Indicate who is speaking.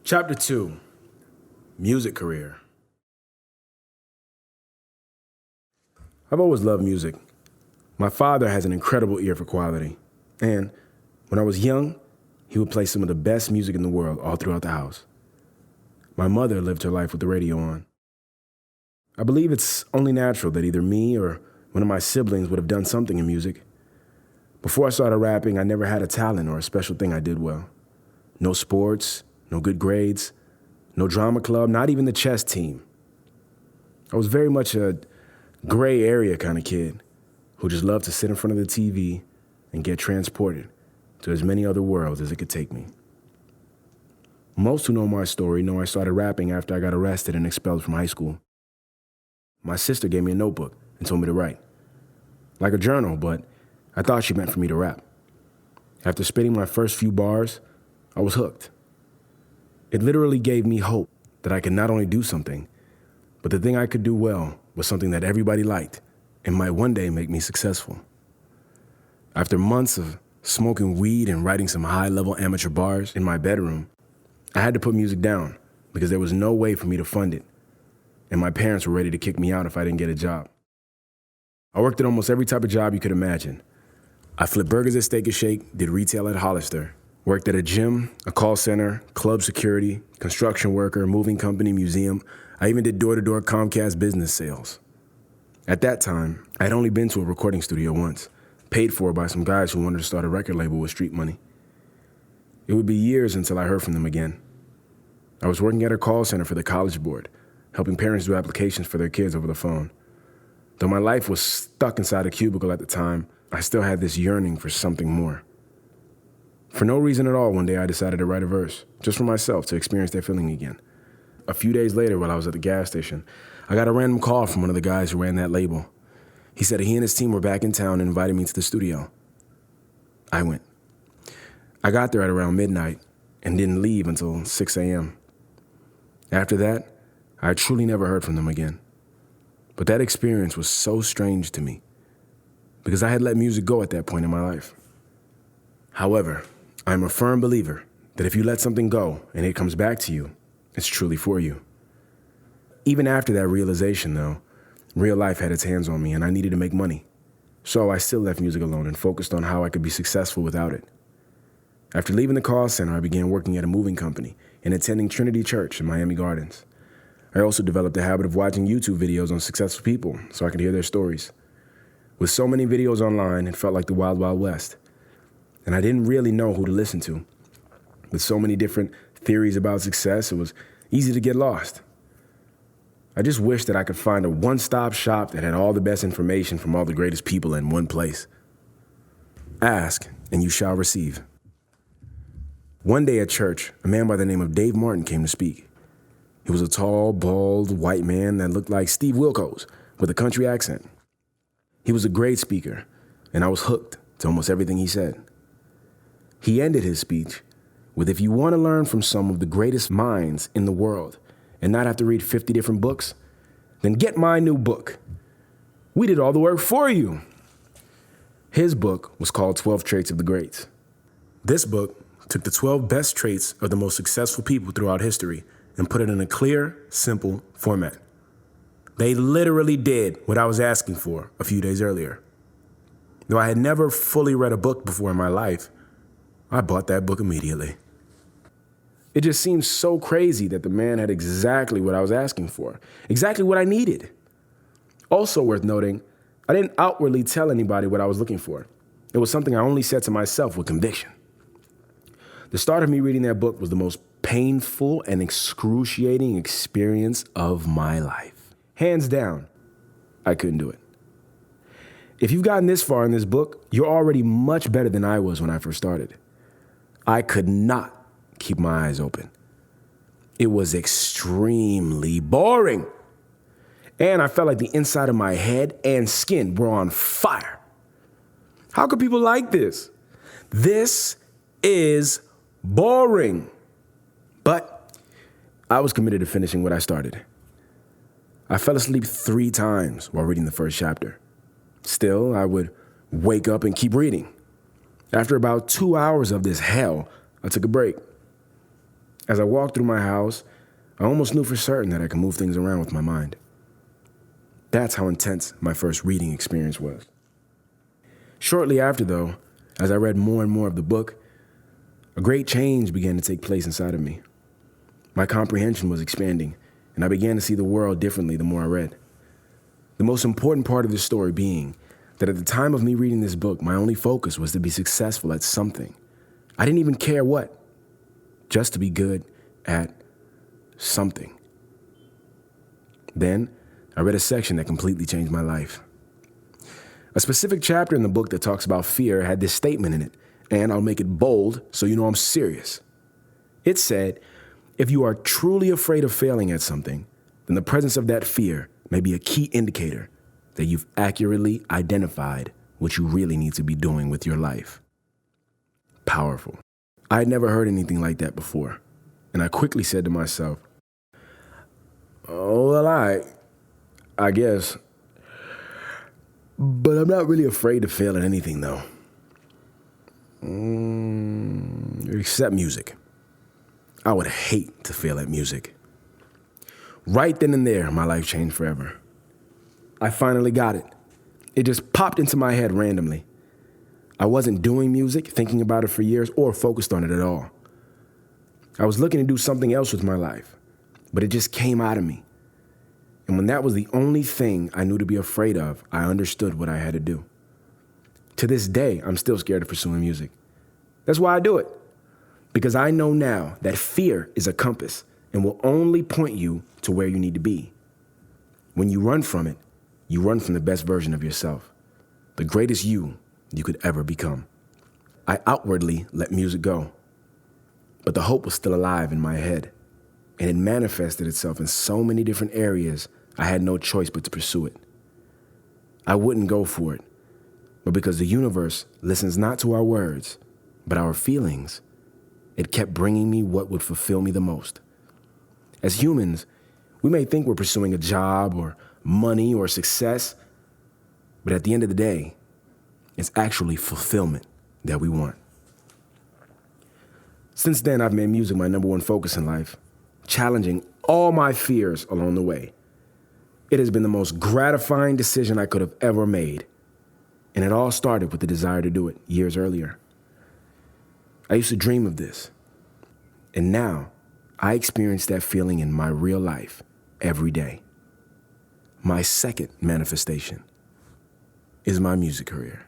Speaker 1: Chapter 2, Music Career. I've always loved music. My father has an incredible ear for quality. And when I was young, he would play some of the best music in the world all throughout the house. My mother lived her life with the radio on. I believe it's only natural that either me or one of my siblings would have done something in music. Before I started rapping, I never had a talent or a special thing I did well. No sports, no good grades, no drama club, not even the chess team. I was very much a gray area kind of kid who just loved to sit in front of the TV and get transported to as many other worlds as it could take me. Most who know my story know I started rapping after I got arrested and expelled from high school. My sister gave me a notebook and told me to write. Like a journal, but I thought she meant for me to rap. After spitting my first few bars, I was hooked. It literally gave me hope that I could not only do something, but the thing I could do well was something that everybody liked and might one day make me successful. After months of smoking weed and writing some high-level amateur bars in my bedroom, I had to put music down because there was no way for me to fund it, and my parents were ready to kick me out if I didn't get a job. I worked at almost every type of job you could imagine. I flipped burgers at Steak and Shake, did retail at Hollister, worked at a gym, a call center, club security, construction worker, moving company, museum. I even did door-to-door Comcast business sales. At that time, I had only been to a recording studio once, paid for by some guys who wanted to start a record label with street money. It would be years until I heard from them again. I was working at a call center for the college board, helping parents do applications for their kids over the phone. Though my life was stuck inside a cubicle at the time, I still had this yearning for something more. For no reason at all, one day I decided to write a verse, just for myself to experience that feeling again. A few days later, while I was at the gas station, I got a random call from one of the guys who ran that label. He said he and his team were back in town and invited me to the studio. I went. I got there at around midnight and didn't leave until 6 a.m. After that, I truly never heard from them again. But that experience was so strange to me because I had let music go at that point in my life. However, I'm a firm believer that if you let something go and it comes back to you, it's truly for you. Even after that realization, though, real life had its hands on me and I needed to make money. So I still left music alone and focused on how I could be successful without it. After leaving the call center, I began working at a moving company and attending Trinity Church in Miami Gardens. I also developed the habit of watching YouTube videos on successful people so I could hear their stories. With so many videos online, it felt like the Wild Wild West. And I didn't really know who to listen to. With so many different theories about success, it was easy to get lost. I just wish that I could find a one-stop shop that had all the best information from all the greatest people in one place. Ask, and you shall receive. One day at church, a man by the name of Dave Martin came to speak. He was a tall, bald, white man that looked like Steve Wilkos with a country accent. He was a great speaker, and I was hooked to almost everything he said. He ended his speech with, if you want to learn from some of the greatest minds in the world and not have to read 50 different books, then get my new book. We did all the work for you. His book was called 12 Traits of the Greats. This book took the 12 best traits of the most successful people throughout history and put it in a clear, simple format. They literally did what I was asking for a few days earlier. Though I had never fully read a book before in my life, I bought that book immediately. It just seemed so crazy that the man had exactly what I was asking for, exactly what I needed. Also worth noting, I didn't outwardly tell anybody what I was looking for. It was something I only said to myself with conviction. The start of me reading that book was the most painful and excruciating experience of my life. Hands down, I couldn't do it. If you've gotten this far in this book, you're already much better than I was when I first started. I could not keep my eyes open. It was extremely boring. And I felt like the inside of my head and skin were on fire. How could people like this? This is boring. But I was committed to finishing what I started. I fell asleep 3 times while reading the first chapter. Still, I would wake up and keep reading. After about 2 hours of this hell, I took a break. As I walked through my house, I almost knew for certain that I could move things around with my mind. That's how intense my first reading experience was. Shortly after, though, as I read more and more of the book, a great change began to take place inside of me. My comprehension was expanding, and I began to see the world differently the more I read. The most important part of this story being that at the time of me reading this book, my only focus was to be successful at something. I didn't even care what, just to be good at something. Then I read a section that completely changed my life. A specific chapter in the book that talks about fear had this statement in it, and I'll make it bold so you know I'm serious. It said, if you are truly afraid of failing at something, then the presence of that fear may be a key indicator that you've accurately identified what you really need to be doing with your life. Powerful. I had never heard anything like that before, and I quickly said to myself, oh, well, I guess. But I'm not really afraid to fail at anything, though. Except music. I would hate to fail at music. Right then and there, my life changed forever. I finally got it. It just popped into my head randomly. I wasn't doing music, thinking about it for years, or focused on it at all. I was looking to do something else with my life, but it just came out of me. And when that was the only thing I knew to be afraid of, I understood what I had to do. To this day, I'm still scared of pursuing music. That's why I do it. Because I know now that fear is a compass and will only point you to where you need to be. When you run from it, you run from the best version of yourself, the greatest you could ever become. I outwardly let music go, but the hope was still alive in my head, and it manifested itself in so many different areas I had no choice but to pursue it. I wouldn't go for it, but because the universe listens not to our words, but our feelings, it kept bringing me what would fulfill me the most. As humans, we may think we're pursuing a job or money or success, but at the end of the day, it's actually fulfillment that we want. Since then, I've made music my number one focus in life, challenging all my fears along the way. It has been the most gratifying decision I could have ever made, and it all started with the desire to do it years earlier. I used to dream of this, and now I experience that feeling in my real life every day. My second manifestation is my music career.